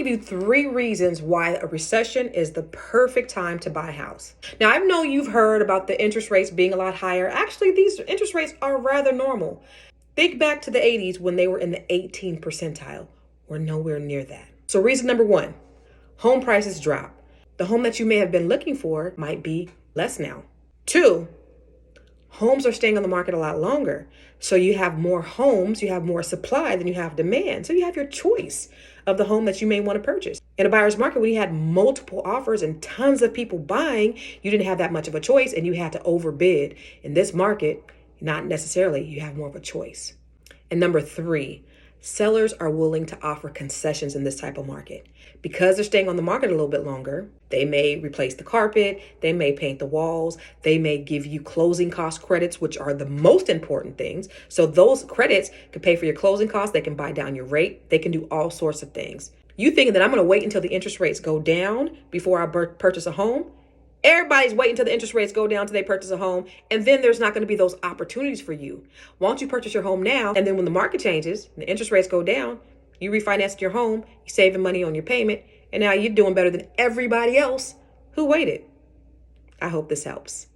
give you 3 reasons why a recession is the perfect time to buy a house. Now, I know you've heard about the interest rates being a lot higher. Actually, these interest rates are rather normal. Think back to the 80s when they were in the 18th percentile. We're nowhere near that. So reason number 1, home prices drop. The home that you may have been looking for might be less now. 2, homes are staying on the market a lot longer. So you have more homes, you have more supply than you have demand. So you have your choice of the home that you may want to purchase. In a buyer's market, when you had multiple offers and tons of people buying, you didn't have that much of a choice and you had to overbid. In this market, not necessarily, you have more of a choice. And number 3, sellers are willing to offer concessions in this type of market. Because they're staying on the market a little bit longer, they may replace the carpet, they may paint the walls, they may give you closing cost credits, which are the most important things. So those credits can pay for your closing costs, they can buy down your rate, they can do all sorts of things. You thinking that I'm going to wait until the interest rates go down before I purchase a home? Everybody's waiting until the interest rates go down till they purchase a home, and then there's not going to be those opportunities for you. Why don't you purchase your home now, and then when the market changes, and the interest rates go down, you refinanced your home, you're saving money on your payment, and now you're doing better than everybody else who waited. I hope this helps.